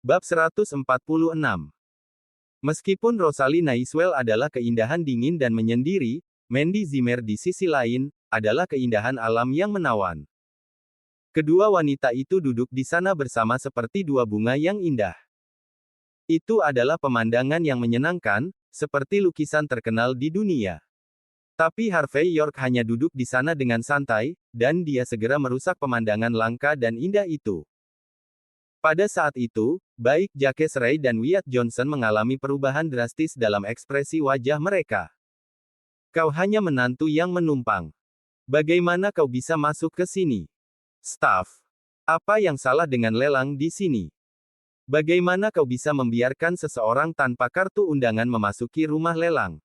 Bab 146. Meskipun Rosalie Naiswell adalah keindahan dingin dan menyendiri, Mandy Zimmer di sisi lain, adalah keindahan alam yang menawan. Kedua wanita itu duduk di sana bersama seperti dua bunga yang indah. Itu adalah pemandangan yang menyenangkan, seperti lukisan terkenal di dunia. Tapi Harvey York hanya duduk di sana dengan santai, dan dia segera merusak pemandangan langka dan indah itu. Pada saat itu, baik Jacques Ray dan Wyatt Johnson mengalami perubahan drastis dalam ekspresi wajah mereka. Kau hanya menantu yang menumpang. Bagaimana kau bisa masuk ke sini? Staff. Apa yang salah dengan lelang di sini? Bagaimana kau bisa membiarkan seseorang tanpa kartu undangan memasuki rumah lelang?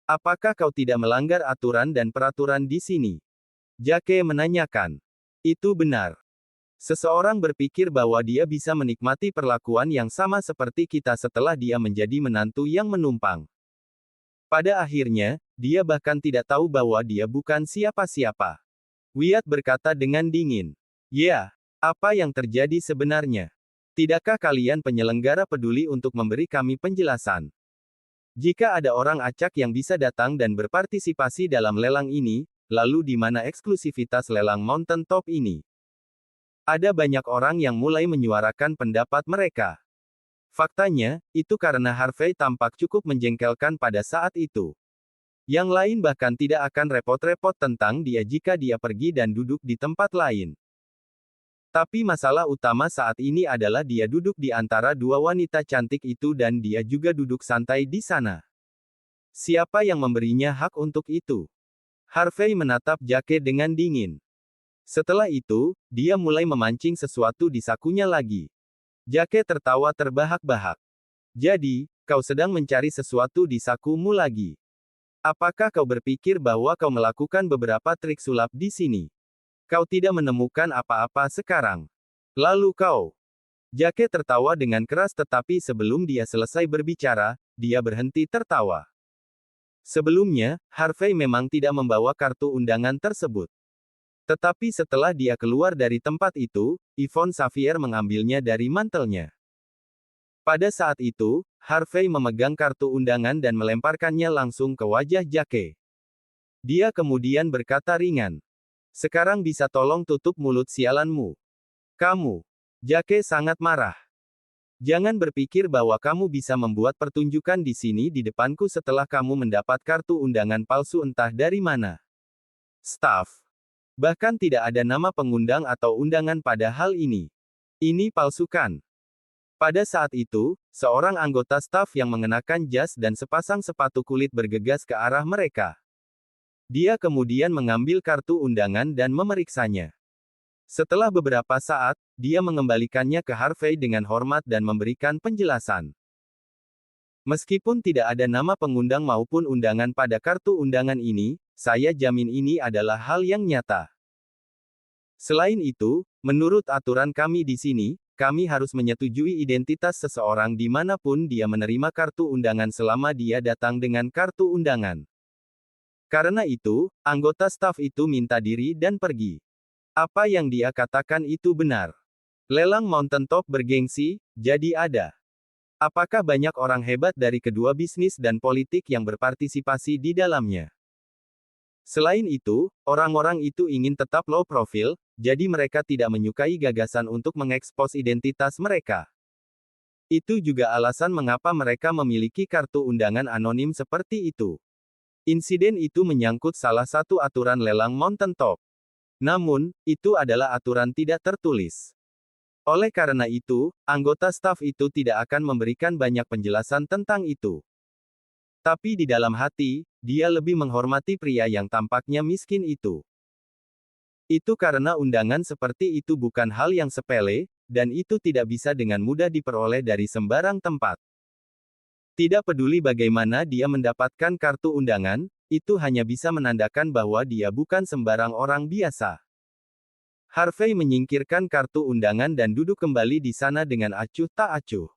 Apakah kau tidak melanggar aturan dan peraturan di sini? Jacques menanyakan. Itu benar. Seseorang berpikir bahwa dia bisa menikmati perlakuan yang sama seperti kita setelah dia menjadi menantu yang menumpang. Pada akhirnya, dia bahkan tidak tahu bahwa dia bukan siapa-siapa. Wyatt berkata dengan dingin. Ya, apa yang terjadi sebenarnya? Tidakkah kalian penyelenggara peduli untuk memberi kami penjelasan? Jika ada orang acak yang bisa datang dan berpartisipasi dalam lelang ini, lalu di mana eksklusivitas lelang Mountain Top ini? Ada banyak orang yang mulai menyuarakan pendapat mereka. Faktanya, itu karena Harvey tampak cukup menjengkelkan pada saat itu. Yang lain bahkan tidak akan repot-repot tentang dia jika dia pergi dan duduk di tempat lain. Tapi masalah utama saat ini adalah dia duduk di antara dua wanita cantik itu dan dia juga duduk santai di sana. Siapa yang memberinya hak untuk itu? Harvey menatap Jacques dengan dingin. Setelah itu, dia mulai memancing sesuatu di sakunya lagi. Jacques tertawa terbahak-bahak. Jadi, kau sedang mencari sesuatu di sakumu lagi. Apakah kau berpikir bahwa kau melakukan beberapa trik sulap di sini? Kau tidak menemukan apa-apa sekarang. Lalu kau. Jacques tertawa dengan keras tetapi sebelum dia selesai berbicara, dia berhenti tertawa. Sebelumnya, Harvey memang tidak membawa kartu undangan tersebut. Tetapi setelah dia keluar dari tempat itu, Yvonne Xavier mengambilnya dari mantelnya. Pada saat itu, Harvey memegang kartu undangan dan melemparkannya langsung ke wajah Jacques. Dia kemudian berkata ringan. Sekarang bisa tolong tutup mulut sialanmu. Kamu. Jacques sangat marah. Jangan berpikir bahwa kamu bisa membuat pertunjukan di sini di depanku setelah kamu mendapat kartu undangan palsu entah dari mana. Staff. Bahkan tidak ada nama pengundang atau undangan pada hal ini. Ini palsu kan? Pada saat itu, seorang anggota staf yang mengenakan jas dan sepasang sepatu kulit bergegas ke arah mereka. Dia kemudian mengambil kartu undangan dan memeriksanya. Setelah beberapa saat, dia mengembalikannya ke Harvey dengan hormat dan memberikan penjelasan. Meskipun tidak ada nama pengundang maupun undangan pada kartu undangan ini, saya jamin ini adalah hal yang nyata. Selain itu, menurut aturan kami di sini, kami harus menyetujui identitas seseorang dimanapun dia menerima kartu undangan selama dia datang dengan kartu undangan. Karena itu, anggota staf itu minta diri dan pergi. Apa yang dia katakan itu benar. Lelang Mountain Top bergengsi, jadi ada. Apakah banyak orang hebat dari kedua bisnis dan politik yang berpartisipasi di dalamnya? Selain itu, orang-orang itu ingin tetap low profile, jadi mereka tidak menyukai gagasan untuk mengekspos identitas mereka. Itu juga alasan mengapa mereka memiliki kartu undangan anonim seperti itu. Insiden itu menyangkut salah satu aturan lelang Mountain Top. Namun, itu adalah aturan tidak tertulis. Oleh karena itu, anggota staf itu tidak akan memberikan banyak penjelasan tentang itu. Tapi di dalam hati, dia lebih menghormati pria yang tampaknya miskin itu. Itu karena undangan seperti itu bukan hal yang sepele, dan itu tidak bisa dengan mudah diperoleh dari sembarang tempat. Tidak peduli bagaimana dia mendapatkan kartu undangan, itu hanya bisa menandakan bahwa dia bukan sembarang orang biasa. Harvey menyingkirkan kartu undangan dan duduk kembali di sana dengan acuh tak acuh.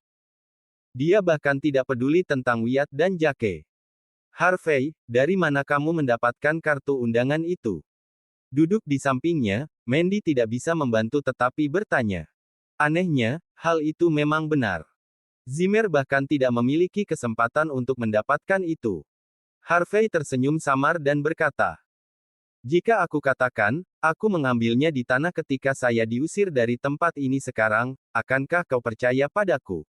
Dia bahkan tidak peduli tentang Wyatt dan Jacques. Harvey, dari mana kamu mendapatkan kartu undangan itu? Duduk di sampingnya, Mandy tidak bisa membantu tetapi bertanya. Anehnya, Hal itu memang benar. Zimmer bahkan tidak memiliki kesempatan untuk mendapatkan itu. Harvey tersenyum samar dan berkata, "Jika aku katakan, aku mengambilnya di tanah ketika saya diusir dari tempat ini sekarang, akankah kau percaya padaku?"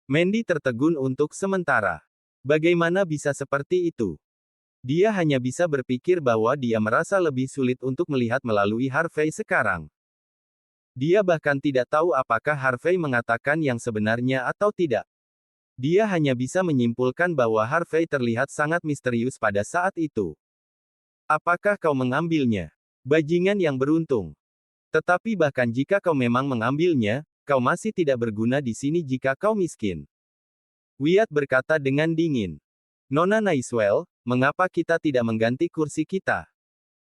Mandy tertegun untuk sementara. Bagaimana bisa seperti itu? Dia hanya bisa berpikir bahwa dia merasa lebih sulit untuk melihat melalui Harvey sekarang. Dia bahkan tidak tahu apakah Harvey mengatakan yang sebenarnya atau tidak. Dia hanya bisa menyimpulkan bahwa Harvey terlihat sangat misterius pada saat itu. "Apakah kau mengambilnya? Bajingan yang beruntung. Tetapi bahkan jika kau memang mengambilnya, kau masih tidak berguna di sini jika kau miskin." Wyatt berkata dengan dingin. "Nona Naiswell, mengapa kita tidak mengganti kursi kita?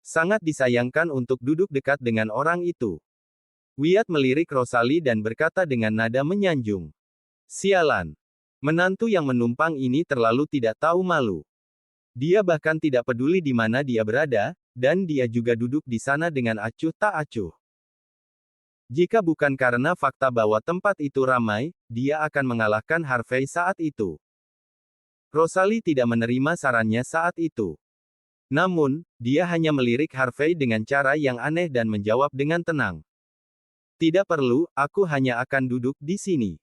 Sangat disayangkan untuk duduk dekat dengan orang itu." Wyatt melirik Rosalie dan berkata dengan nada menyanjung. "Sialan. Menantu yang menumpang ini terlalu tidak tahu malu. Dia bahkan tidak peduli di mana dia berada, dan dia juga duduk di sana dengan acuh tak acuh. Jika bukan karena fakta bahwa tempat itu ramai, dia akan mengalahkan Harvey saat itu." Rosalie tidak menerima sarannya saat itu. Namun, dia hanya melirik Harvey dengan cara yang aneh dan menjawab dengan tenang. "Tidak perlu, aku hanya akan duduk di sini."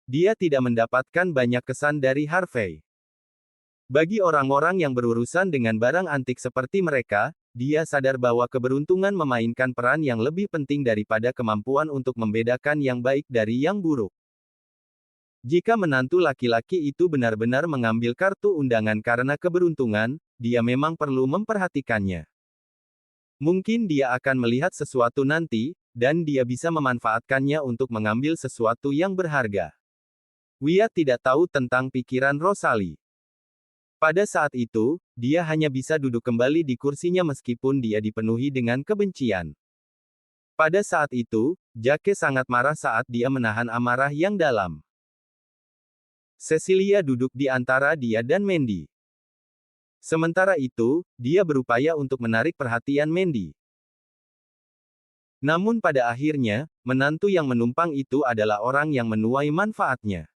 Dia tidak mendapatkan banyak kesan dari Harvey. Bagi orang-orang yang berurusan dengan barang antik seperti mereka, dia sadar bahwa keberuntungan memainkan peran yang lebih penting daripada kemampuan untuk membedakan yang baik dari yang buruk. Jika menantu laki-laki itu benar-benar mengambil kartu undangan karena keberuntungan, dia memang perlu memperhatikannya. Mungkin dia akan melihat sesuatu nanti, dan dia bisa memanfaatkannya untuk mengambil sesuatu yang berharga. Wyatt tidak tahu tentang pikiran Rosalie. Pada saat itu, dia hanya bisa duduk kembali di kursinya meskipun dia dipenuhi dengan kebencian. Pada saat itu, Jake sangat marah saat dia menahan amarah yang dalam. Cecilia duduk di antara dia dan Mandy. Sementara itu, dia berupaya untuk menarik perhatian Mandy. Namun pada akhirnya, menantu yang menumpang itu adalah orang yang menuai manfaatnya.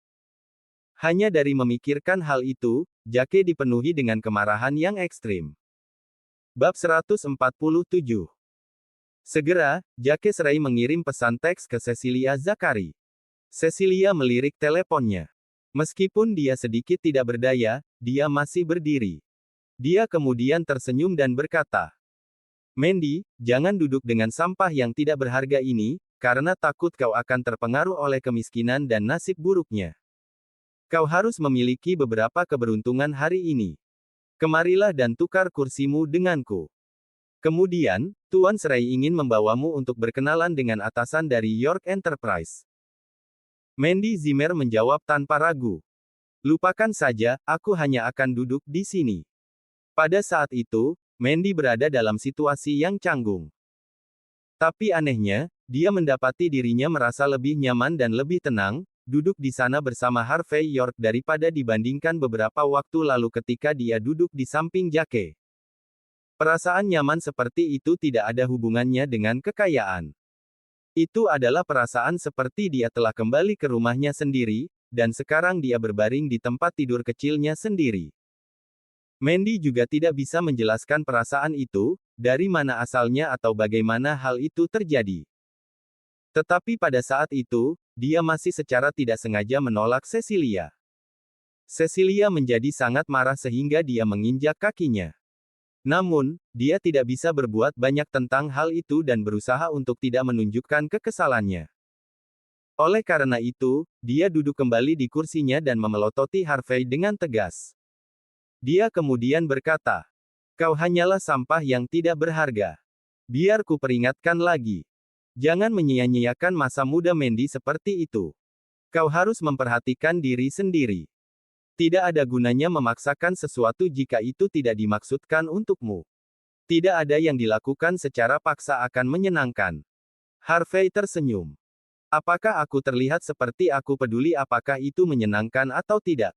Hanya dari memikirkan hal itu, Jake dipenuhi dengan kemarahan yang ekstrim. Bab 147. Segera, Jake Serai mengirim pesan teks ke Cecilia Zakari. Cecilia melirik teleponnya. Meskipun dia sedikit tidak berdaya, dia masih berdiri. Dia kemudian tersenyum dan berkata, "Mandy, jangan duduk dengan sampah yang tidak berharga ini, karena takut kau akan terpengaruh oleh kemiskinan dan nasib buruknya. Kau harus memiliki beberapa keberuntungan hari ini. Kemarilah dan tukar kursimu denganku." Kemudian, Tuan Serai ingin membawamu untuk berkenalan dengan atasan dari York Enterprise. Mandy Zimmer menjawab tanpa ragu. "Lupakan saja, aku hanya akan duduk di sini." Pada saat itu, Mandy berada dalam situasi yang canggung. Tapi anehnya, dia mendapati dirinya merasa lebih nyaman dan lebih tenang, duduk di sana bersama Harvey York daripada dibandingkan beberapa waktu lalu ketika dia duduk di samping Jake. Perasaan nyaman seperti itu tidak ada hubungannya dengan kekayaan. Itu adalah perasaan seperti dia telah kembali ke rumahnya sendiri, dan sekarang dia berbaring di tempat tidur kecilnya sendiri. Mandy juga tidak bisa menjelaskan perasaan itu, dari mana asalnya atau bagaimana hal itu terjadi. Tetapi pada saat itu, dia masih secara tidak sengaja menolak Cecilia. Cecilia menjadi sangat marah sehingga dia menginjak kakinya. Namun, dia tidak bisa berbuat banyak tentang hal itu dan berusaha untuk tidak menunjukkan kekesalannya. Oleh karena itu, dia duduk kembali di kursinya dan memelototi Harvey dengan tegas. Dia kemudian berkata, "Kau hanyalah sampah yang tidak berharga. Biar ku peringatkan lagi. Jangan menyia-nyiakan masa muda Mandy seperti itu. Kau harus memperhatikan diri sendiri. Tidak ada gunanya memaksakan sesuatu jika itu tidak dimaksudkan untukmu. Tidak ada yang dilakukan secara paksa akan menyenangkan." Harvey tersenyum. "Apakah aku terlihat seperti aku peduli apakah itu menyenangkan atau tidak?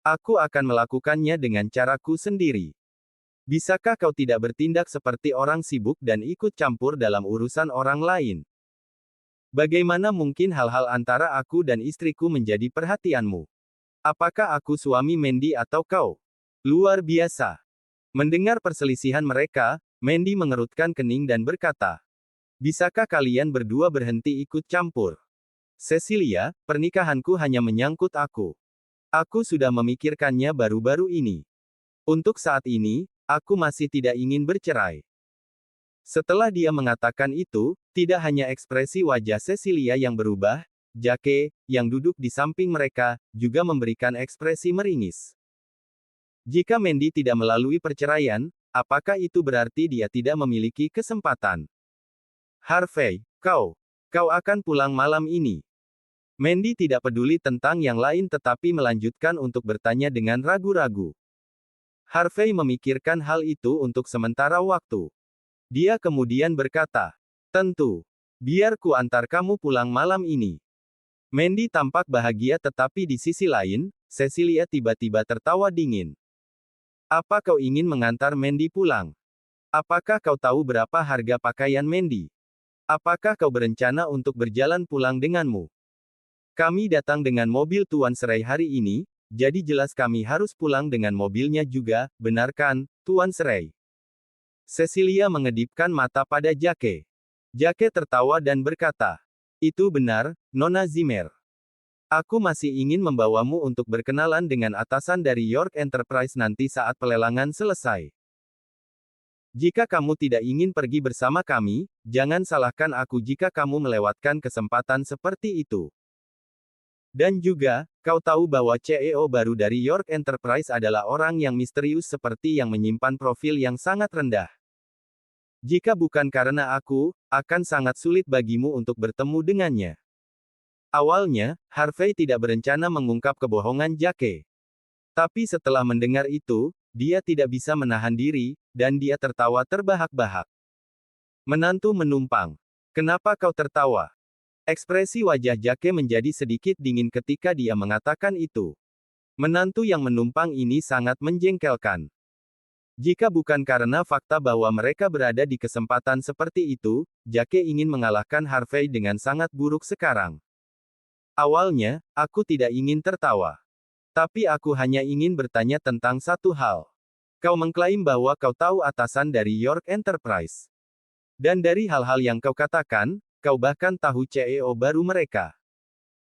Aku akan melakukannya dengan caraku sendiri. Bisakah kau tidak bertindak seperti orang sibuk dan ikut campur dalam urusan orang lain?" Bagaimana mungkin hal-hal antara aku dan istriku menjadi perhatianmu? Apakah aku suami Mandy atau kau? Luar biasa. Mendengar perselisihan mereka, Mandy mengerutkan kening dan berkata, bisakah kalian berdua berhenti ikut campur? Cecilia, pernikahanku hanya menyangkut aku. Aku sudah memikirkannya baru-baru ini. Untuk saat ini, aku masih tidak ingin bercerai. Setelah dia mengatakan itu, tidak hanya ekspresi wajah Cecilia yang berubah, Jake, yang duduk di samping mereka, juga memberikan ekspresi meringis. Jika Mandy tidak melalui perceraian, apakah itu berarti dia tidak memiliki kesempatan? Harvey, kau akan pulang malam ini. Mandy tidak peduli tentang yang lain tetapi melanjutkan untuk bertanya dengan ragu-ragu. Harvey memikirkan hal itu untuk sementara waktu. Dia kemudian berkata, tentu. Biar ku antar kamu pulang malam ini. Mandy tampak bahagia tetapi di sisi lain, Cecilia tiba-tiba tertawa dingin. Apa kau ingin mengantar Mandy pulang? Apakah kau tahu berapa harga pakaian Mandy? Apakah kau berencana untuk berjalan pulang denganmu? Kami datang dengan mobil Tuan Serai hari ini, jadi jelas kami harus pulang dengan mobilnya juga, benar kan, Tuan Serai? Cecilia mengedipkan mata pada Jake. Jake tertawa dan berkata, itu benar, Nona Zimmer. Aku masih ingin membawamu untuk berkenalan dengan atasan dari York Enterprise nanti saat pelelangan selesai. Jika kamu tidak ingin pergi bersama kami, jangan salahkan aku jika kamu melewatkan kesempatan seperti itu. Dan juga, kau tahu bahwa CEO baru dari York Enterprise adalah orang yang misterius seperti yang menyimpan profil yang sangat rendah. Jika bukan karena aku, akan sangat sulit bagimu untuk bertemu dengannya. Awalnya, Harvey tidak berencana mengungkap kebohongan Jake. Tapi setelah mendengar itu, dia tidak bisa menahan diri, dan dia tertawa terbahak-bahak. Menantu menumpang. Kenapa kau tertawa? Ekspresi wajah Jake menjadi sedikit dingin ketika dia mengatakan itu. Menantu yang menumpang ini sangat menjengkelkan. Jika bukan karena fakta bahwa mereka berada di kesempatan seperti itu, Jake ingin mengalahkan Harvey dengan sangat buruk sekarang. Awalnya, aku tidak ingin tertawa. Tapi aku hanya ingin bertanya tentang satu hal. Kau mengklaim bahwa kau tahu atasan dari York Enterprise. Dan dari hal-hal yang kau katakan, kau bahkan tahu CEO baru mereka.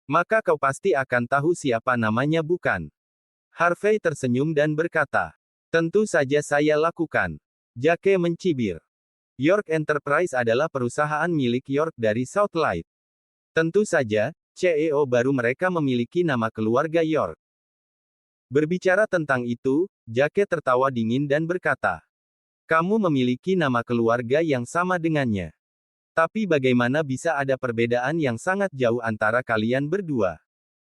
Maka kau pasti akan tahu siapa namanya bukan? Harvey tersenyum dan berkata, tentu saja saya lakukan. Jake mencibir. York Enterprise adalah perusahaan milik York dari South Light. Tentu saja, CEO baru mereka memiliki nama keluarga York. Berbicara tentang itu, Jake tertawa dingin dan berkata, kamu memiliki nama keluarga yang sama dengannya. Tapi bagaimana bisa ada perbedaan yang sangat jauh antara kalian berdua?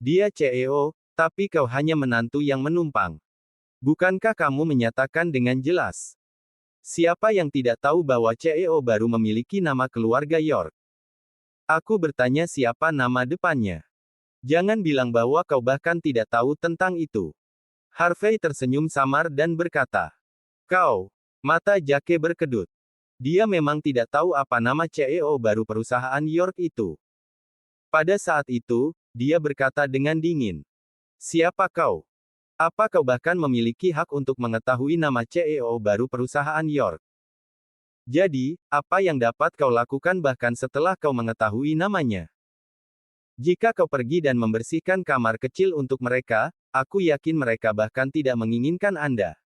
Dia CEO, tapi kau hanya menantu yang menumpang. Bukankah kamu menyatakan dengan jelas? Siapa yang tidak tahu bahwa CEO baru memiliki nama keluarga York? Aku bertanya siapa nama depannya. Jangan bilang bahwa kau bahkan tidak tahu tentang itu. Harvey tersenyum samar dan berkata, kau, mata Jake berkedut. Dia memang tidak tahu apa nama CEO baru perusahaan York itu. Pada saat itu, dia berkata dengan dingin. Siapa kau? Apa kau bahkan memiliki hak untuk mengetahui nama CEO baru perusahaan York? Jadi, apa yang dapat kau lakukan bahkan setelah kau mengetahui namanya? Jika kau pergi dan membersihkan kamar kecil untuk mereka, aku yakin mereka bahkan tidak menginginkan Anda.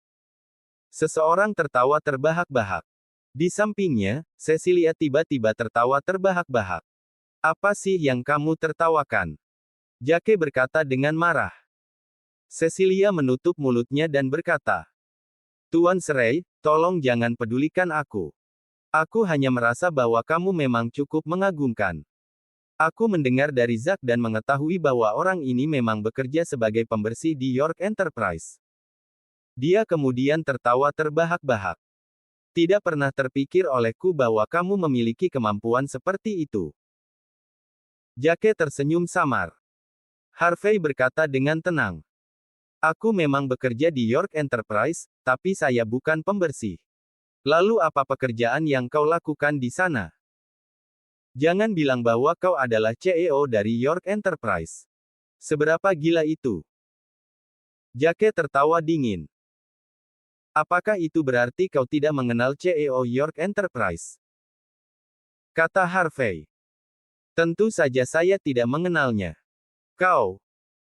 Seseorang tertawa terbahak-bahak. Di sampingnya, Cecilia tiba-tiba tertawa terbahak-bahak. Apa sih yang kamu tertawakan? Jake berkata dengan marah. Cecilia menutup mulutnya dan berkata, Tuan Serai, tolong jangan pedulikan aku. Aku hanya merasa bahwa kamu memang cukup mengagumkan. Aku mendengar dari Zack dan mengetahui bahwa orang ini memang bekerja sebagai pembersih di York Enterprise. Dia kemudian tertawa terbahak-bahak. Tidak pernah terpikir olehku bahwa kamu memiliki kemampuan seperti itu. Jake tersenyum samar. Harvey berkata dengan tenang. Aku memang bekerja di York Enterprise, tapi saya bukan pembersih. Lalu apa pekerjaan yang kau lakukan di sana? Jangan bilang bahwa kau adalah CEO dari York Enterprise. Seberapa gila itu? Jake tertawa dingin. Apakah itu berarti kau tidak mengenal CEO York Enterprise? Kata Harvey. Tentu saja saya tidak mengenalnya. Kau.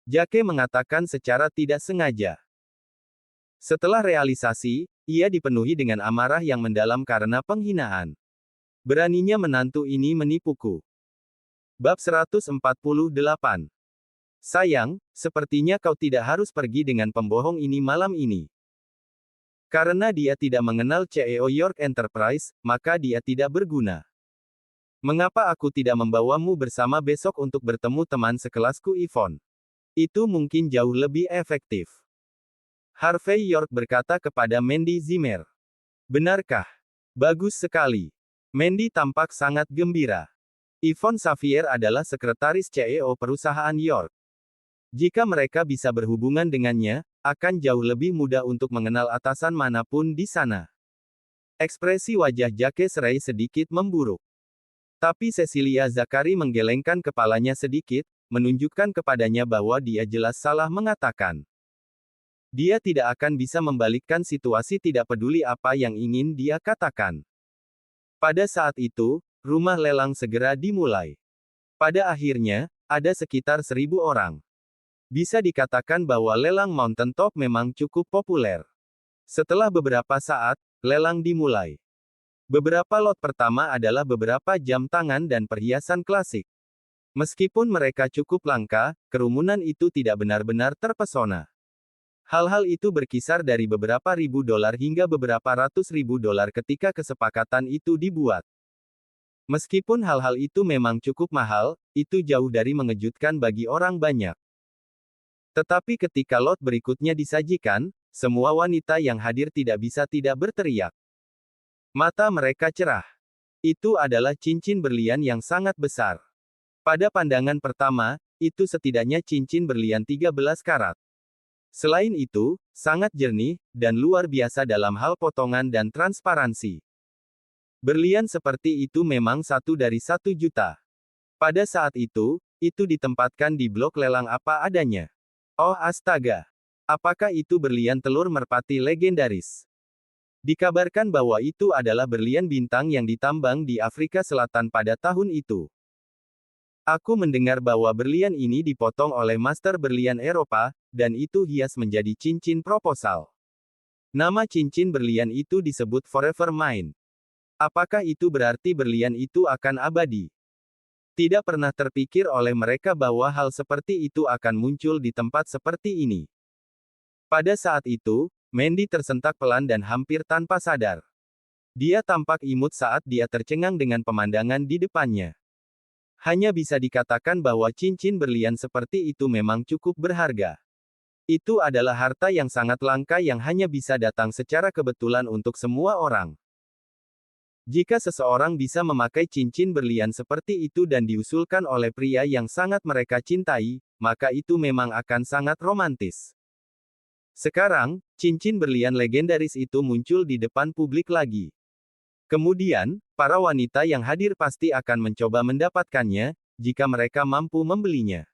Jake mengatakan secara tidak sengaja. Setelah realisasi, ia dipenuhi dengan amarah yang mendalam karena penghinaan. Beraninya menantu ini menipuku. Bab 148. Sayang, sepertinya kau tidak harus pergi dengan pembohong ini malam ini. Karena dia tidak mengenal CEO York Enterprise, maka dia tidak berguna. Mengapa aku tidak membawamu bersama besok untuk bertemu teman sekelasku Yvonne? Itu mungkin jauh lebih efektif. Harvey York berkata kepada Mandy Zimmer. Benarkah? Bagus sekali. Mandy tampak sangat gembira. Yvonne Xavier adalah sekretaris CEO perusahaan York. Jika mereka bisa berhubungan dengannya, akan jauh lebih mudah untuk mengenal atasan manapun di sana. Ekspresi wajah Jake Serai sedikit memburuk. Tapi Cecilia Zakari menggelengkan kepalanya sedikit, menunjukkan kepadanya bahwa dia jelas salah mengatakan. Dia tidak akan bisa membalikkan situasi tidak peduli apa yang ingin dia katakan. Pada saat itu, rumah lelang segera dimulai. Pada akhirnya, ada sekitar 1.000 orang. Bisa dikatakan bahwa lelang Mountain Top memang cukup populer. Setelah beberapa saat, lelang dimulai. Beberapa lot pertama adalah beberapa jam tangan dan perhiasan klasik. Meskipun mereka cukup langka, kerumunan itu tidak benar-benar terpesona. Hal-hal itu berkisar dari beberapa ribu dolar hingga beberapa ratus ribu dolar ketika kesepakatan itu dibuat. Meskipun hal-hal itu memang cukup mahal, itu jauh dari mengejutkan bagi orang banyak. Tetapi ketika lot berikutnya disajikan, semua wanita yang hadir tidak bisa tidak berteriak. Mata mereka cerah. Itu adalah cincin berlian yang sangat besar. Pada pandangan pertama, itu setidaknya cincin berlian 13 karat. Selain itu, sangat jernih, dan luar biasa dalam hal potongan dan transparansi. Berlian seperti itu memang satu dari 1 juta. Pada saat itu ditempatkan di blok lelang apa adanya. Oh astaga! Apakah itu berlian telur merpati legendaris? Dikabarkan bahwa itu adalah berlian bintang yang ditambang di Afrika Selatan pada tahun itu. Aku mendengar bahwa berlian ini dipotong oleh master berlian Eropa, dan itu hias menjadi cincin proposal. Nama cincin berlian itu disebut Forever Mine. Apakah itu berarti berlian itu akan abadi? Tidak pernah terpikir oleh mereka bahwa hal seperti itu akan muncul di tempat seperti ini. Pada saat itu, Mandy tersentak pelan dan hampir tanpa sadar. Dia tampak imut saat dia tercengang dengan pemandangan di depannya. Hanya bisa dikatakan bahwa cincin berlian seperti itu memang cukup berharga. Itu adalah harta yang sangat langka yang hanya bisa datang secara kebetulan untuk semua orang. Jika seseorang bisa memakai cincin berlian seperti itu dan diusulkan oleh pria yang sangat mereka cintai, maka itu memang akan sangat romantis. Sekarang, cincin berlian legendaris itu muncul di depan publik lagi. Kemudian, para wanita yang hadir pasti akan mencoba mendapatkannya, jika mereka mampu membelinya.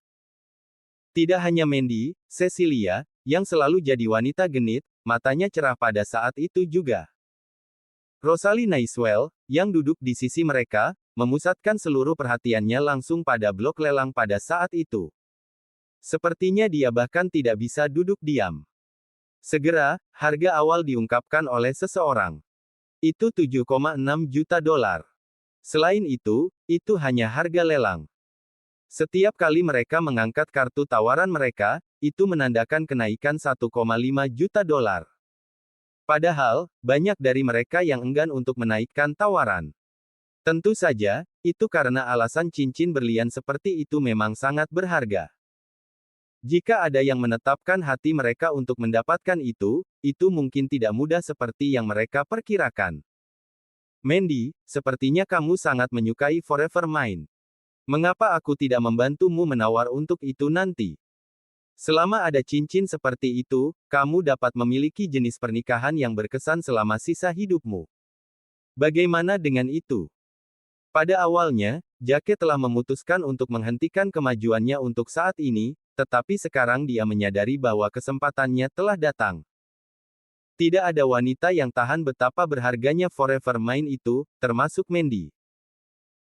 Tidak hanya Mandy, Cecilia, yang selalu jadi wanita genit, matanya cerah pada saat itu juga. Rosalie Nighswell, yang duduk di sisi mereka, memusatkan seluruh perhatiannya langsung pada blok lelang pada saat itu. Sepertinya dia bahkan tidak bisa duduk diam. Segera, harga awal diungkapkan oleh seseorang. Itu 7,6 juta dolar. Selain itu hanya harga lelang. Setiap kali mereka mengangkat kartu tawaran mereka, itu menandakan kenaikan 1,5 juta dolar. Padahal, banyak dari mereka yang enggan untuk menaikkan tawaran. Tentu saja, itu karena alasan cincin berlian seperti itu memang sangat berharga. Jika ada yang menetapkan hati mereka untuk mendapatkan itu mungkin tidak mudah seperti yang mereka perkirakan. Mandy, sepertinya kamu sangat menyukai Forever Mine. Mengapa aku tidak membantumu menawar untuk itu nanti? Selama ada cincin seperti itu, kamu dapat memiliki jenis pernikahan yang berkesan selama sisa hidupmu. Bagaimana dengan itu? Pada awalnya, Jake telah memutuskan untuk menghentikan kemajuannya untuk saat ini, tetapi sekarang dia menyadari bahwa kesempatannya telah datang. Tidak ada wanita yang tahan betapa berharganya Forever Mine itu, termasuk Mandy.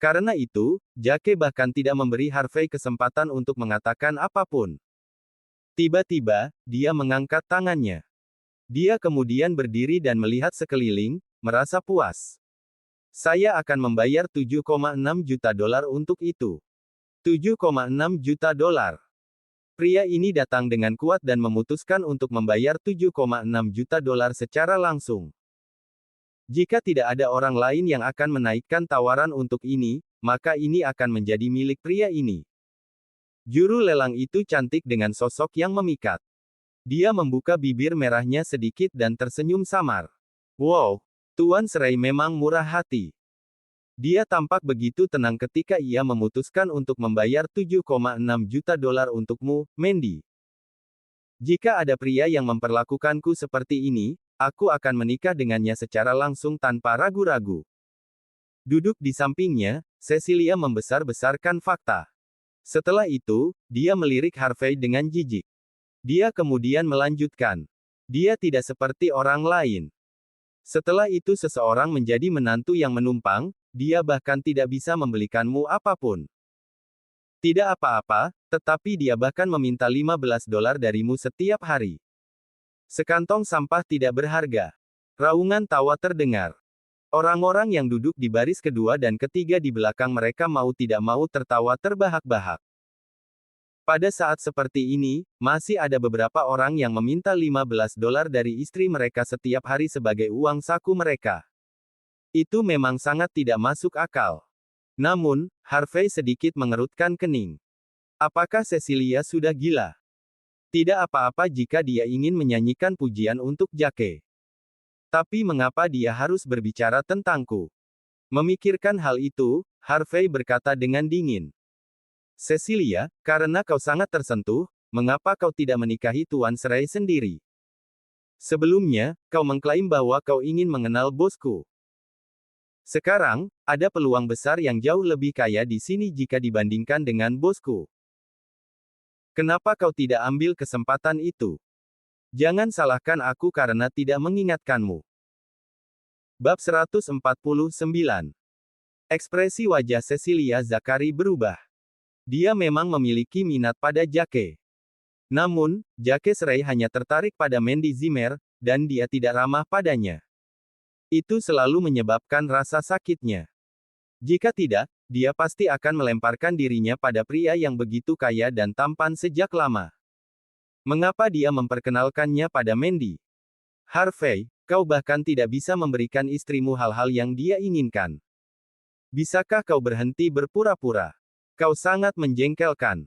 Karena itu, Jake bahkan tidak memberi Harvey kesempatan untuk mengatakan apapun. Tiba-tiba, dia mengangkat tangannya. Dia kemudian berdiri dan melihat sekeliling, merasa puas. Saya akan membayar 7,6 juta dolar untuk itu. 7,6 juta dolar. Pria ini datang dengan kuat dan memutuskan untuk membayar 7,6 juta dolar secara langsung. Jika tidak ada orang lain yang akan menaikkan tawaran untuk ini, maka ini akan menjadi milik pria ini. Juru lelang itu cantik dengan sosok yang memikat. Dia membuka bibir merahnya sedikit dan tersenyum samar. Wow, Tuan Serai memang murah hati. Dia tampak begitu tenang ketika ia memutuskan untuk membayar 7,6 juta dolar untukmu, Mandy. Jika ada pria yang memperlakukanku seperti ini, aku akan menikah dengannya secara langsung tanpa ragu-ragu. Duduk di sampingnya, Cecilia membesar-besarkan fakta. Setelah itu, dia melirik Harvey dengan jijik. Dia kemudian melanjutkan. Dia tidak seperti orang lain. Setelah itu seseorang menjadi menantu yang menumpang, dia bahkan tidak bisa membelikanmu apapun. Tidak apa-apa, tetapi dia bahkan meminta 15 dolar darimu setiap hari. Sekantong sampah tidak berharga. Raungan tawa terdengar. Orang-orang yang duduk di baris kedua dan ketiga di belakang mereka mau tidak mau tertawa terbahak-bahak. Pada saat seperti ini, masih ada beberapa orang yang meminta 15 dolar dari istri mereka setiap hari sebagai uang saku mereka. Itu memang sangat tidak masuk akal. Namun, Harvey sedikit mengerutkan kening. Apakah Cecilia sudah gila? Tidak apa-apa jika dia ingin menyanyikan pujian untuk Jake. Tapi mengapa dia harus berbicara tentangku? Memikirkan hal itu, Harvey berkata dengan dingin. Cecilia, karena kau sangat tersentuh, mengapa kau tidak menikahi Tuan Serai sendiri? Sebelumnya, kau mengklaim bahwa kau ingin mengenal bosku. Sekarang, ada peluang besar yang jauh lebih kaya di sini jika dibandingkan dengan bosku. Kenapa kau tidak ambil kesempatan itu? Jangan salahkan aku karena tidak mengingatkanmu. Bab 149. Ekspresi wajah Cecilia Zakari berubah. Dia memang memiliki minat pada Jake. Namun, Jake Serai hanya tertarik pada Mandy Zimmer, dan dia tidak ramah padanya. Itu selalu menyebabkan rasa sakitnya. Jika tidak, dia pasti akan melemparkan dirinya pada pria yang begitu kaya dan tampan sejak lama. Mengapa dia memperkenalkannya pada Mandy? Harvey, kau bahkan tidak bisa memberikan istrimu hal-hal yang dia inginkan. Bisakah kau berhenti berpura-pura? Kau sangat menjengkelkan.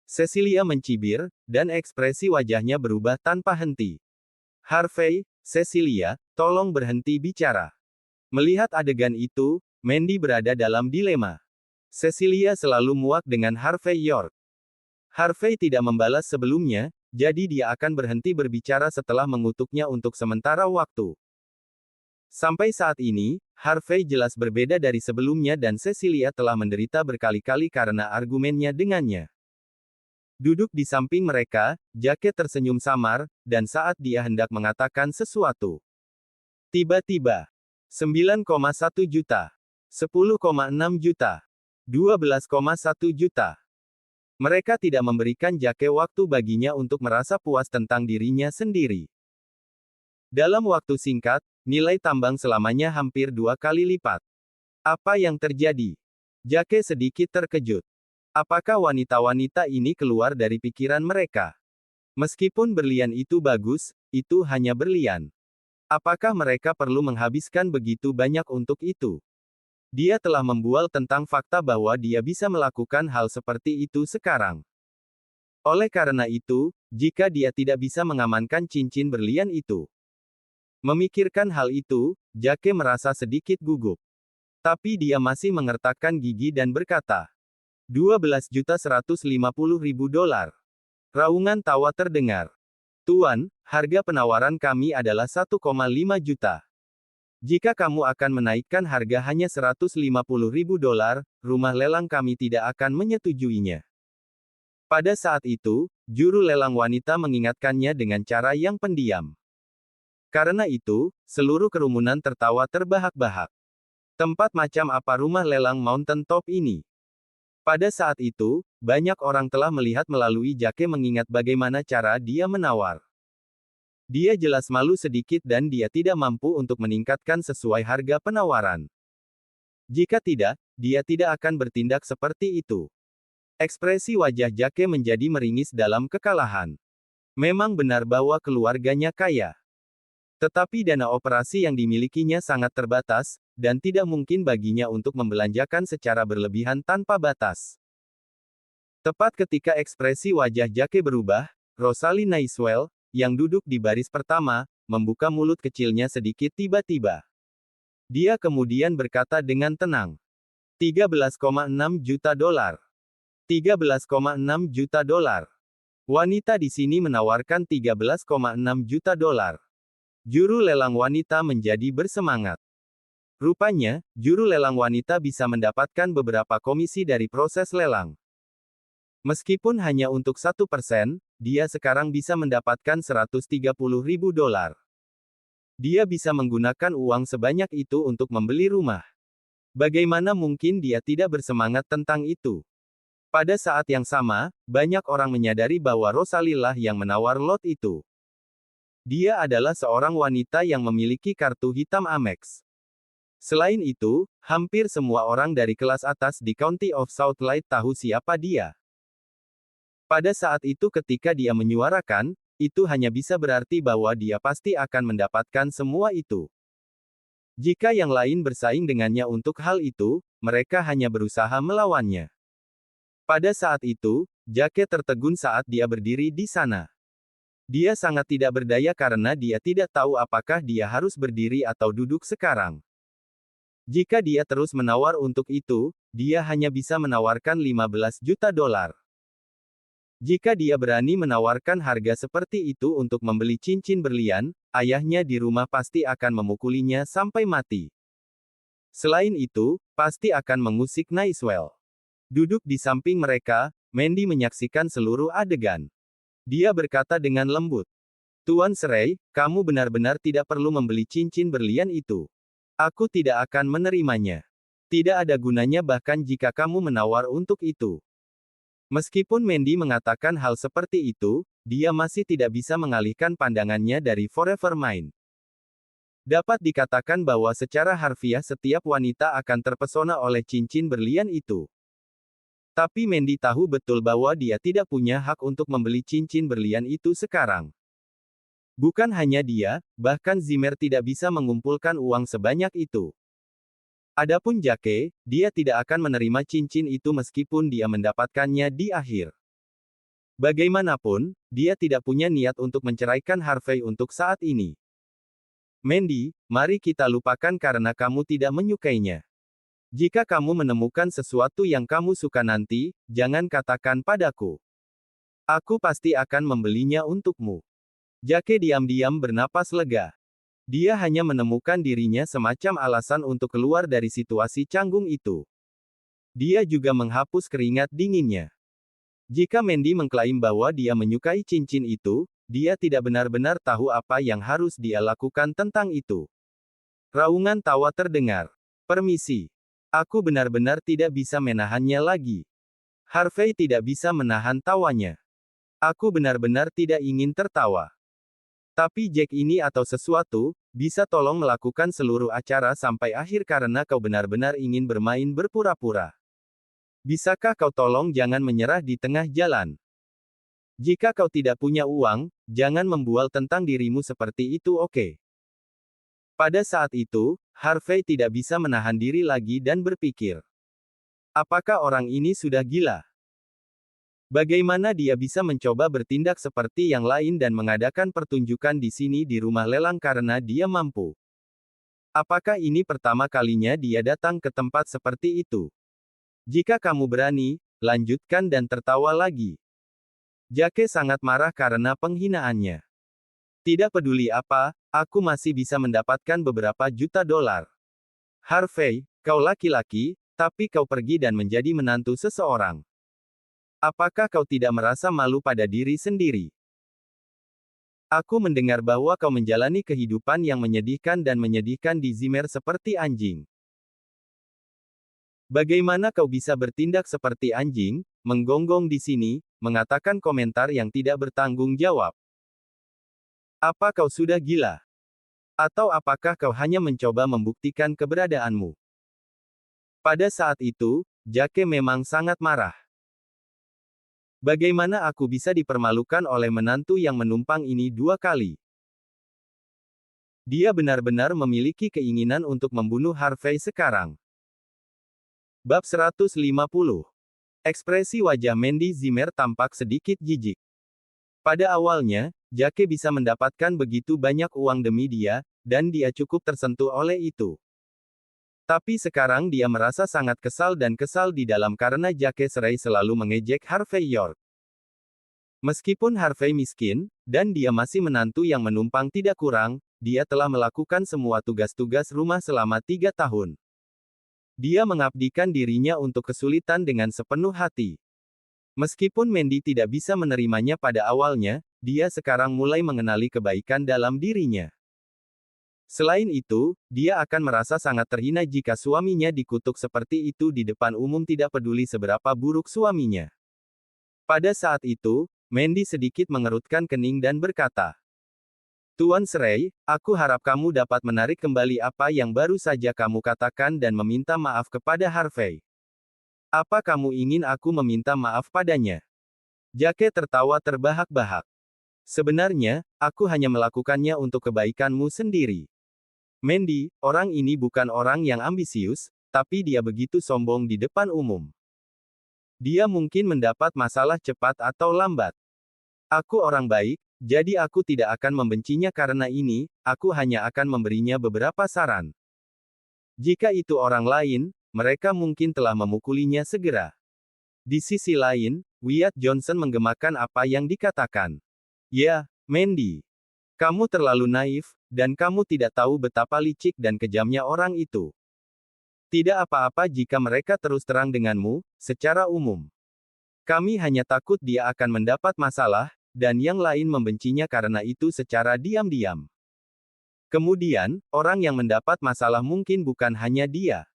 Cecilia mencibir, dan ekspresi wajahnya berubah tanpa henti. Harvey, Cecilia, tolong berhenti bicara. Melihat adegan itu, Mandy berada dalam dilema. Cecilia selalu muak dengan Harvey York. Harvey tidak membalas sebelumnya, jadi dia akan berhenti berbicara setelah mengutuknya untuk sementara waktu. Sampai saat ini, Harvey jelas berbeda dari sebelumnya dan Cecilia telah menderita berkali-kali karena argumennya dengannya. Duduk di samping mereka, Jake tersenyum samar, dan saat dia hendak mengatakan sesuatu. Tiba-tiba, 9,1 juta, 10,6 juta, 12,1 juta. Mereka tidak memberikan Jake waktu baginya untuk merasa puas tentang dirinya sendiri. Dalam waktu singkat, nilai tambang selamanya hampir 2 kali lipat. Apa yang terjadi? Jake sedikit terkejut. Apakah wanita-wanita ini keluar dari pikiran mereka? Meskipun berlian itu bagus, itu hanya berlian. Apakah mereka perlu menghabiskan begitu banyak untuk itu? Dia telah membual tentang fakta bahwa dia bisa melakukan hal seperti itu sekarang. Oleh karena itu, jika dia tidak bisa mengamankan cincin berlian itu. Memikirkan hal itu, Jake merasa sedikit gugup. Tapi dia masih mengertakkan gigi dan berkata, 12.150.000 dolar. Raungan tawa terdengar. Tuan, harga penawaran kami adalah 1,5 juta. Jika kamu akan menaikkan harga hanya $150.000, rumah lelang kami tidak akan menyetujuinya. Pada saat itu, juru lelang wanita mengingatkannya dengan cara yang pendiam. Karena itu, seluruh kerumunan tertawa terbahak-bahak. Tempat macam apa rumah lelang Mountain Top ini? Pada saat itu, banyak orang telah melihat melalui Jake mengingat bagaimana cara dia menawar. Dia jelas malu sedikit dan dia tidak mampu untuk meningkatkan sesuai harga penawaran. Jika tidak, dia tidak akan bertindak seperti itu. Ekspresi wajah Jake menjadi meringis dalam kekalahan. Memang benar bahwa keluarganya kaya. Tetapi dana operasi yang dimilikinya sangat terbatas, dan tidak mungkin baginya untuk membelanjakan secara berlebihan tanpa batas. Tepat ketika ekspresi wajah Jake berubah, Rosalie Naiswell, yang duduk di baris pertama, membuka mulut kecilnya sedikit tiba-tiba. Dia kemudian berkata dengan tenang. $13,6 juta. $13,6 juta. Wanita di sini menawarkan $13,6 juta. Juru lelang wanita menjadi bersemangat. Rupanya, juru lelang wanita bisa mendapatkan beberapa komisi dari proses lelang. Meskipun hanya untuk 1%, dia sekarang bisa mendapatkan $130.000. Dia bisa menggunakan uang sebanyak itu untuk membeli rumah. Bagaimana mungkin dia tidak bersemangat tentang itu? Pada saat yang sama, banyak orang menyadari bahwa Rosalie lah yang menawar lot itu. Dia adalah seorang wanita yang memiliki kartu hitam Amex. Selain itu, hampir semua orang dari kelas atas di County of South Light tahu siapa dia. Pada saat itu ketika dia menyuarakan, itu hanya bisa berarti bahwa dia pasti akan mendapatkan semua itu. Jika yang lain bersaing dengannya untuk hal itu, mereka hanya berusaha melawannya. Pada saat itu, Jake tertegun saat dia berdiri di sana. Dia sangat tidak berdaya karena dia tidak tahu apakah dia harus berdiri atau duduk sekarang. Jika dia terus menawar untuk itu, dia hanya bisa menawarkan $15 juta. Jika dia berani menawarkan harga seperti itu untuk membeli cincin berlian, ayahnya di rumah pasti akan memukulinya sampai mati. Selain itu, pasti akan mengusik Naiswell. Duduk di samping mereka, Mandy menyaksikan seluruh adegan. Dia berkata dengan lembut. Tuan Serai, kamu benar-benar tidak perlu membeli cincin berlian itu. Aku tidak akan menerimanya. Tidak ada gunanya bahkan jika kamu menawar untuk itu. Meskipun Mandy mengatakan hal seperti itu, dia masih tidak bisa mengalihkan pandangannya dari Forever Mine. Dapat dikatakan bahwa secara harfiah setiap wanita akan terpesona oleh cincin berlian itu. Tapi Mandy tahu betul bahwa dia tidak punya hak untuk membeli cincin berlian itu sekarang. Bukan hanya dia, bahkan Zimmer tidak bisa mengumpulkan uang sebanyak itu. Adapun Jake, dia tidak akan menerima cincin itu meskipun dia mendapatkannya di akhir. Bagaimanapun, dia tidak punya niat untuk menceraikan Harvey untuk saat ini. Mandy, mari kita lupakan karena kamu tidak menyukainya. Jika kamu menemukan sesuatu yang kamu suka nanti, jangan katakan padaku. Aku pasti akan membelinya untukmu. Jake diam-diam bernapas lega. Dia hanya menemukan dirinya semacam alasan untuk keluar dari situasi canggung itu. Dia juga menghapus keringat dinginnya. Jika Mandy mengklaim bahwa dia menyukai cincin itu, dia tidak benar-benar tahu apa yang harus dia lakukan tentang itu. Raungan tawa terdengar. Permisi. Aku benar-benar tidak bisa menahannya lagi. Harvey tidak bisa menahan tawanya. Aku benar-benar tidak ingin tertawa. Tapi Jack ini atau sesuatu, bisa tolong melakukan seluruh acara sampai akhir karena kau benar-benar ingin bermain berpura-pura. Bisakah kau tolong jangan menyerah di tengah jalan? Jika kau tidak punya uang, jangan membual tentang dirimu seperti itu, oke? Pada saat itu, Harvey tidak bisa menahan diri lagi dan berpikir. Apakah orang ini sudah gila? Bagaimana dia bisa mencoba bertindak seperti yang lain dan mengadakan pertunjukan di sini di rumah lelang karena dia mampu? Apakah ini pertama kalinya dia datang ke tempat seperti itu? Jika kamu berani, lanjutkan dan tertawa lagi. Jake sangat marah karena penghinaannya. Tidak peduli apa, aku masih bisa mendapatkan beberapa juta dolar. Harvey, kau laki-laki, tapi kau pergi dan menjadi menantu seseorang. Apakah kau tidak merasa malu pada diri sendiri? Aku mendengar bahwa kau menjalani kehidupan yang menyedihkan dan menyedihkan di Zimmer seperti anjing. Bagaimana kau bisa bertindak seperti anjing, menggonggong di sini, mengatakan komentar yang tidak bertanggung jawab? Apa kau sudah gila? Atau apakah kau hanya mencoba membuktikan keberadaanmu? Pada saat itu, Jake memang sangat marah. Bagaimana aku bisa dipermalukan oleh menantu yang menumpang ini 2 kali? Dia benar-benar memiliki keinginan untuk membunuh Harvey sekarang. Bab 150. Ekspresi wajah Mandy Zimmer tampak sedikit jijik. Pada awalnya, Jake bisa mendapatkan begitu banyak uang demi dia, dan dia cukup tersentuh oleh itu. Tapi sekarang dia merasa sangat kesal dan kesal di dalam karena Jake Serai selalu mengejek Harvey York. Meskipun Harvey miskin, dan dia masih menantu yang menumpang tidak kurang, dia telah melakukan semua tugas-tugas rumah selama 3 tahun. Dia mengabdikan dirinya untuk kesulitan dengan sepenuh hati. Meskipun Mandy tidak bisa menerimanya pada awalnya, dia sekarang mulai mengenali kebaikan dalam dirinya. Selain itu, dia akan merasa sangat terhina jika suaminya dikutuk seperti itu di depan umum tidak peduli seberapa buruk suaminya. Pada saat itu, Mandy sedikit mengerutkan kening dan berkata, Tuan Serai, aku harap kamu dapat menarik kembali apa yang baru saja kamu katakan dan meminta maaf kepada Harvey. Apa kamu ingin aku meminta maaf padanya? Jake tertawa terbahak-bahak. Sebenarnya, aku hanya melakukannya untuk kebaikanmu sendiri. Mandy, orang ini bukan orang yang ambisius, tapi dia begitu sombong di depan umum. Dia mungkin mendapat masalah cepat atau lambat. Aku orang baik, jadi aku tidak akan membencinya karena ini, aku hanya akan memberinya beberapa saran. Jika itu orang lain, mereka mungkin telah memukulinya segera. Di sisi lain, Wyatt Johnson menggemakan apa yang dikatakan. Ya, Mandy. Kamu terlalu naif, dan kamu tidak tahu betapa licik dan kejamnya orang itu. Tidak apa-apa jika mereka terus terang denganmu, secara umum. Kami hanya takut dia akan mendapat masalah, dan yang lain membencinya karena itu secara diam-diam. Kemudian, orang yang mendapat masalah mungkin bukan hanya dia.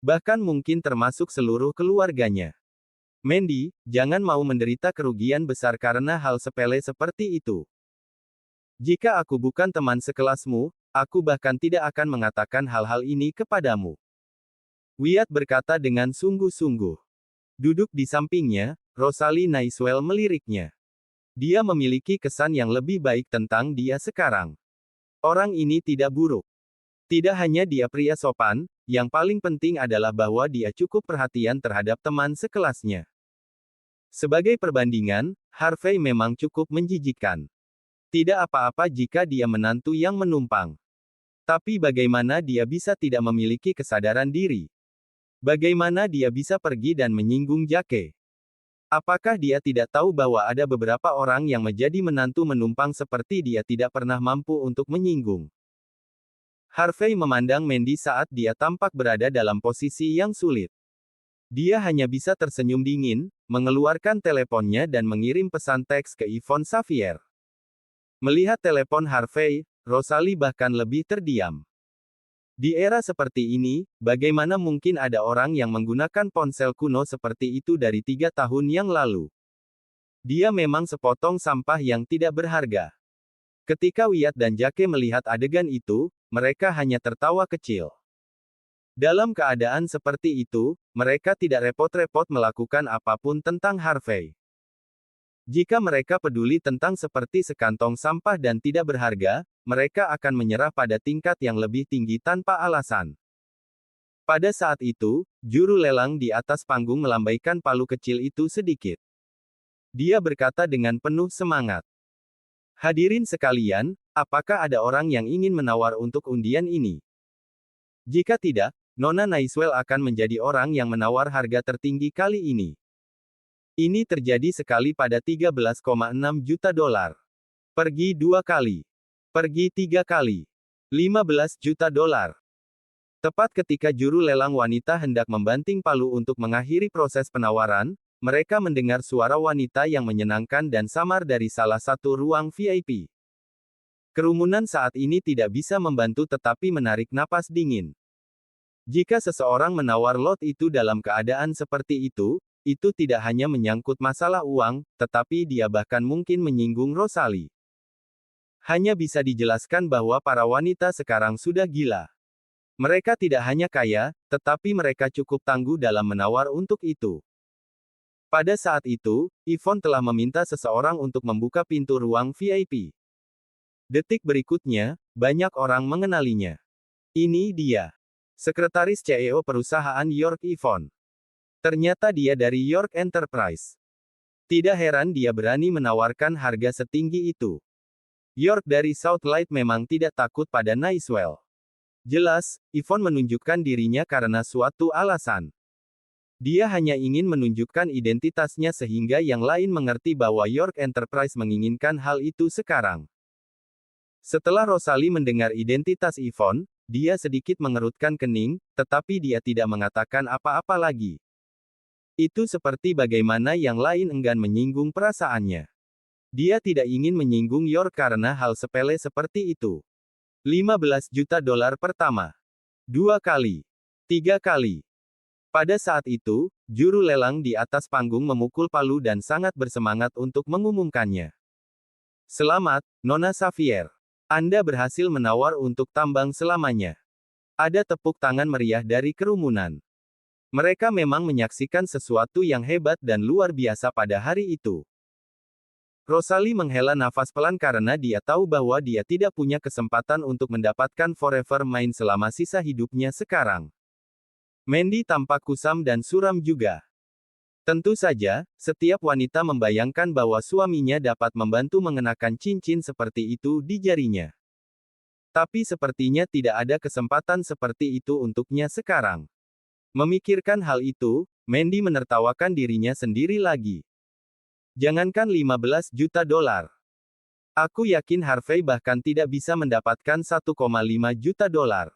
Bahkan mungkin termasuk seluruh keluarganya. Mandy, jangan mau menderita kerugian besar karena hal sepele seperti itu. Jika aku bukan teman sekelasmu, aku bahkan tidak akan mengatakan hal-hal ini kepadamu. Wyatt berkata dengan sungguh-sungguh. Duduk di sampingnya, Rosalie Nighswell meliriknya. Dia memiliki kesan yang lebih baik tentang dia sekarang. Orang ini tidak buruk. Tidak hanya dia pria sopan, yang paling penting adalah bahwa dia cukup perhatian terhadap teman sekelasnya. Sebagai perbandingan, Harvey memang cukup menjijikkan. Tidak apa-apa jika dia menantu yang menumpang. Tapi bagaimana dia bisa tidak memiliki kesadaran diri? Bagaimana dia bisa pergi dan menyinggung Jake? Apakah dia tidak tahu bahwa ada beberapa orang yang menjadi menantu menumpang seperti dia tidak pernah mampu untuk menyinggung? Harvey memandang Mandy saat dia tampak berada dalam posisi yang sulit. Dia hanya bisa tersenyum dingin, mengeluarkan teleponnya dan mengirim pesan teks ke Yvonne Xavier. Melihat telepon Harvey, Rosalie bahkan lebih terdiam. Di era seperti ini, bagaimana mungkin ada orang yang menggunakan ponsel kuno seperti itu dari 3 tahun yang lalu? Dia memang sepotong sampah yang tidak berharga. Ketika Wyatt dan Jake melihat adegan itu, mereka hanya tertawa kecil. Dalam keadaan seperti itu, mereka tidak repot-repot melakukan apapun tentang Harvey. Jika mereka peduli tentang seperti sekantong sampah dan tidak berharga, mereka akan menyerah pada tingkat yang lebih tinggi tanpa alasan. Pada saat itu, juru lelang di atas panggung melambaikan palu kecil itu sedikit. Dia berkata dengan penuh semangat. Hadirin sekalian, apakah ada orang yang ingin menawar untuk undian ini? Jika tidak, Nona Nighswell akan menjadi orang yang menawar harga tertinggi kali ini. Ini terjadi sekali pada 13,6 juta dolar. Pergi 2 kali. Pergi 3 kali. 15 juta dolar. Tepat ketika juru lelang wanita hendak membanting palu untuk mengakhiri proses penawaran, mereka mendengar suara wanita yang menyenangkan dan samar dari salah satu ruang VIP. Kerumunan saat ini tidak bisa membantu tetapi menarik napas dingin. Jika seseorang menawar lot itu dalam keadaan seperti itu tidak hanya menyangkut masalah uang, tetapi dia bahkan mungkin menyinggung Rosalie. Hanya bisa dijelaskan bahwa para wanita sekarang sudah gila. Mereka tidak hanya kaya, tetapi mereka cukup tangguh dalam menawar untuk itu. Pada saat itu, Yvonne telah meminta seseorang untuk membuka pintu ruang VIP. Detik berikutnya, banyak orang mengenalinya. Ini dia. Sekretaris CEO perusahaan York Yvonne. Ternyata dia dari York Enterprise. Tidak heran dia berani menawarkan harga setinggi itu. York dari Southlight memang tidak takut pada Nicewell. Jelas, Yvonne menunjukkan dirinya karena suatu alasan. Dia hanya ingin menunjukkan identitasnya sehingga yang lain mengerti bahwa York Enterprise menginginkan hal itu sekarang. Setelah Rosalie mendengar identitas Yvonne, dia sedikit mengerutkan kening, tetapi dia tidak mengatakan apa-apa lagi. Itu seperti bagaimana yang lain enggan menyinggung perasaannya. Dia tidak ingin menyinggung York karena hal sepele seperti itu. 15 juta dolar pertama. 2 kali. 3 kali. Pada saat itu, juru lelang di atas panggung memukul palu dan sangat bersemangat untuk mengumumkannya. Selamat, Nona Xavier. Anda berhasil menawar untuk tambang selamanya. Ada tepuk tangan meriah dari kerumunan. Mereka memang menyaksikan sesuatu yang hebat dan luar biasa pada hari itu. Rosalie menghela nafas pelan karena dia tahu bahwa dia tidak punya kesempatan untuk mendapatkan Forever Mind selama sisa hidupnya sekarang. Mandy tampak kusam dan suram juga. Tentu saja, setiap wanita membayangkan bahwa suaminya dapat membantu mengenakan cincin seperti itu di jarinya. Tapi sepertinya tidak ada kesempatan seperti itu untuknya sekarang. Memikirkan hal itu, Mandy menertawakan dirinya sendiri lagi. Jangankan 15 juta dolar. Aku yakin Harvey bahkan tidak bisa mendapatkan 1,5 juta dolar.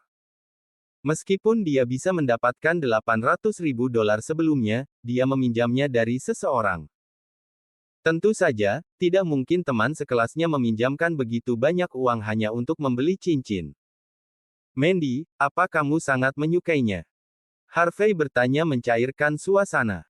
Meskipun dia bisa mendapatkan 800.000 dolar sebelumnya, dia meminjamnya dari seseorang. Tentu saja, tidak mungkin teman sekelasnya meminjamkan begitu banyak uang hanya untuk membeli cincin. Mandy, apa kamu sangat menyukainya? Harvey bertanya mencairkan suasana.